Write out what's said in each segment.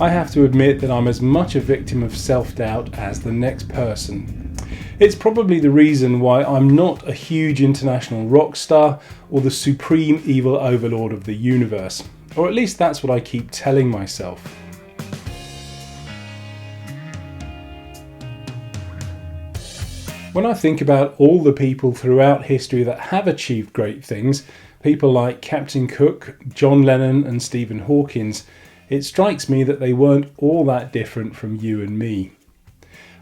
I have to admit that I'm as much a victim of self-doubt as the next person. It's probably the reason why I'm not a huge international rock star or the supreme evil overlord of the universe, or at least that's what I keep telling myself. When I think about all the people throughout history that have achieved great things, people like Captain Cook, John Lennon and Stephen Hawking, it strikes me that they weren't all that different from you and me.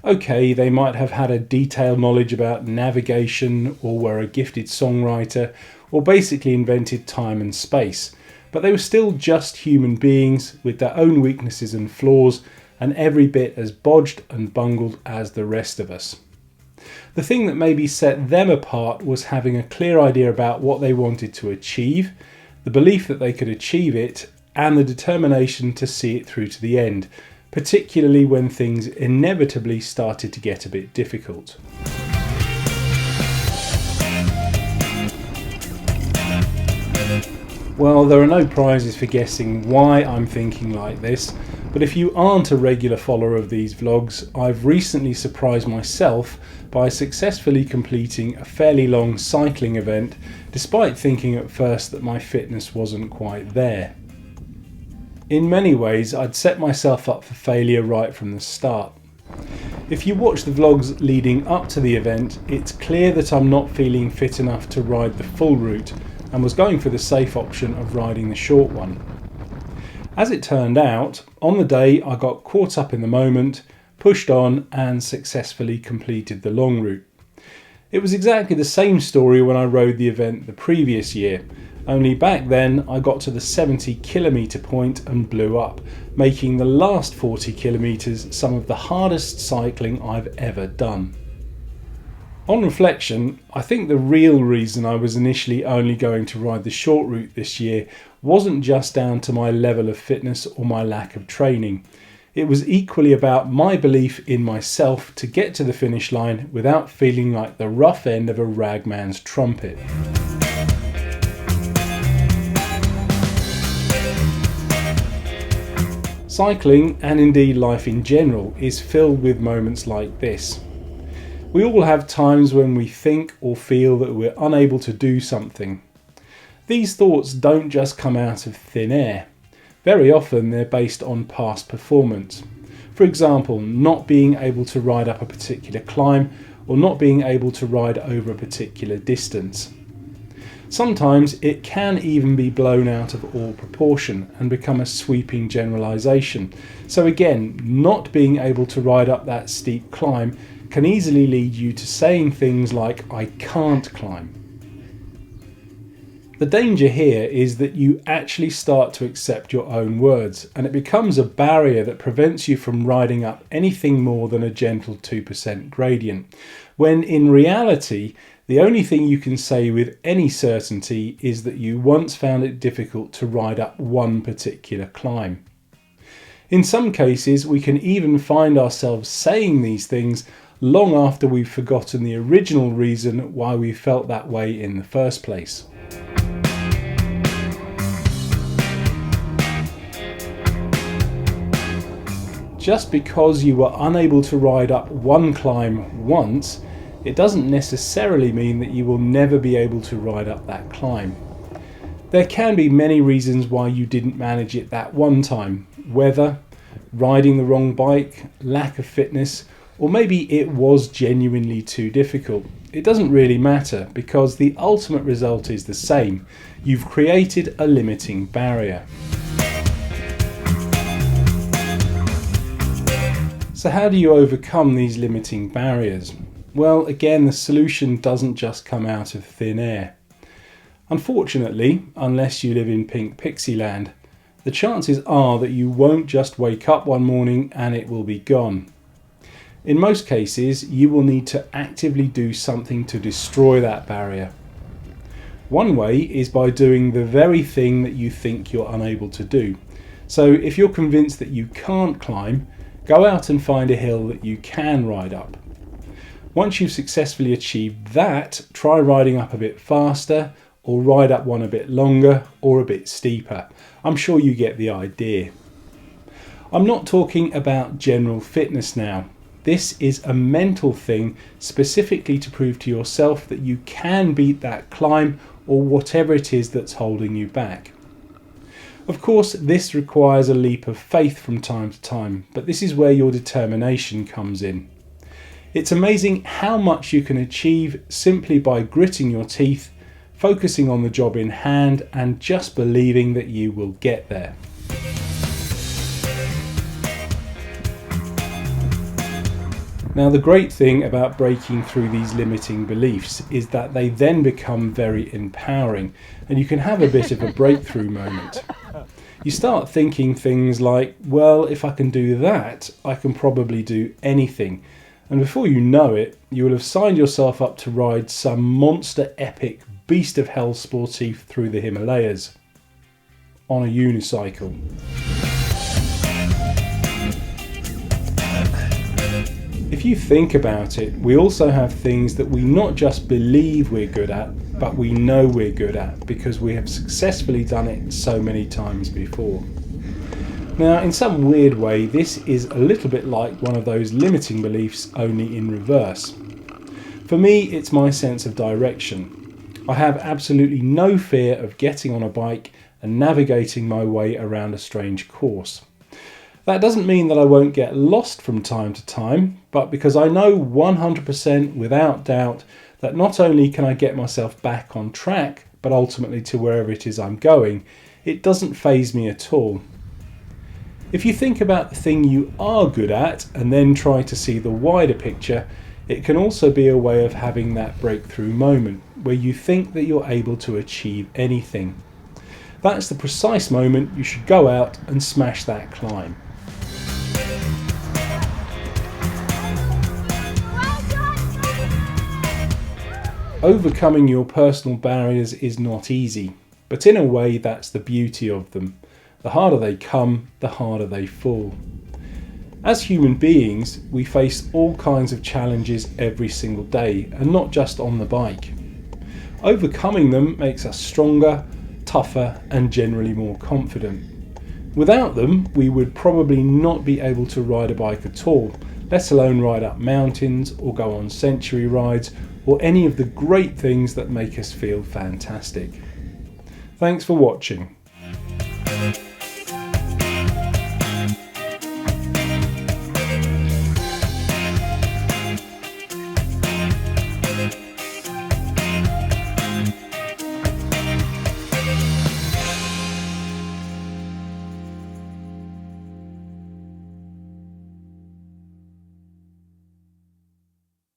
Okay, they might have had a detailed knowledge about navigation or were a gifted songwriter or basically invented time and space, but they were still just human beings with their own weaknesses and flaws and every bit as bodged and bungled as the rest of us. The thing that maybe set them apart was having a clear idea about what they wanted to achieve, the belief that they could achieve it, and the determination to see it through to the end, particularly when things inevitably started to get a bit difficult. Well, there are no prizes for guessing why I'm thinking like this, but if you aren't a regular follower of these vlogs, I've recently surprised myself by successfully completing a fairly long cycling event, despite thinking at first that my fitness wasn't quite there. In many ways, I'd set myself up for failure right from the start. If you watch the vlogs leading up to the event, it's clear that I'm not feeling fit enough to ride the full route and was going for the safe option of riding the short one. As it turned out, on the day I got caught up in the moment, pushed on and successfully completed the long route. It was exactly the same story when I rode the event the previous year, only back then I got to the 70-kilometre point and blew up, making the last 40 kilometres some of the hardest cycling I've ever done. On reflection, I think the real reason I was initially only going to ride the short route this year wasn't just down to my level of fitness or my lack of training. It was equally about my belief in myself to get to the finish line without feeling like the rough end of a ragman's trumpet. Cycling, and indeed life in general, is filled with moments like this. We all have times when we think or feel that we're unable to do something. These thoughts don't just come out of thin air. Very often they're based on past performance. For example, not being able to ride up a particular climb or not being able to ride over a particular distance. Sometimes it can even be blown out of all proportion and become a sweeping generalisation. So again, not being able to ride up that steep climb can easily lead you to saying things like, "I can't climb." The danger here is that you actually start to accept your own words, and it becomes a barrier that prevents you from riding up anything more than a gentle 2% gradient, when in reality, the only thing you can say with any certainty is that you once found it difficult to ride up one particular climb. In some cases, we can even find ourselves saying these things long after we've forgotten the original reason why we felt that way in the first place. Just because you were unable to ride up one climb once, it doesn't necessarily mean that you will never be able to ride up that climb. There can be many reasons why you didn't manage it that one time. Weather, riding the wrong bike, lack of fitness, or maybe it was genuinely too difficult. It doesn't really matter because the ultimate result is the same. You've created a limiting barrier. So how do you overcome these limiting barriers? Well, again, the solution doesn't just come out of thin air. Unfortunately, unless you live in pink pixie land, the chances are that you won't just wake up one morning and it will be gone. In most cases, you will need to actively do something to destroy that barrier. One way is by doing the very thing that you think you're unable to do. So if you're convinced that you can't climb, go out and find a hill that you can ride up. Once you've successfully achieved that, try riding up a bit faster, or ride up one a bit longer or a bit steeper. I'm sure you get the idea. I'm not talking about general fitness now. This is a mental thing specifically to prove to yourself that you can beat that climb or whatever it is that's holding you back. Of course, this requires a leap of faith from time to time, but this is where your determination comes in. It's amazing how much you can achieve simply by gritting your teeth, focusing on the job in hand, and just believing that you will get there. Now, the great thing about breaking through these limiting beliefs is that they then become very empowering, and you can have a bit of a breakthrough moment. You start thinking things like, well, if I can do that, I can probably do anything. And before you know it, you will have signed yourself up to ride some monster epic beast of hell sportive through the Himalayas on a unicycle. If you think about it, we also have things that we not just believe we're good at, but we know we're good at because we have successfully done it so many times before. Now, in some weird way, this is a little bit like one of those limiting beliefs, only in reverse. For me, it's my sense of direction. I have absolutely no fear of getting on a bike and navigating my way around a strange course. That doesn't mean that I won't get lost from time to time, but because I know 100% without doubt that not only can I get myself back on track, but ultimately to wherever it is I'm going, it doesn't faze me at all. If you think about the thing you are good at and then try to see the wider picture, it can also be a way of having that breakthrough moment where you think that you're able to achieve anything. That's the precise moment you should go out and smash that climb. Overcoming your personal barriers is not easy, but in a way that's the beauty of them. The harder they come, the harder they fall. As human beings, we face all kinds of challenges every single day, and not just on the bike. Overcoming them makes us stronger, tougher, and generally more confident. Without them, we would probably not be able to ride a bike at all, let alone ride up mountains or go on century rides or any of the great things that make us feel fantastic. Thanks for watching.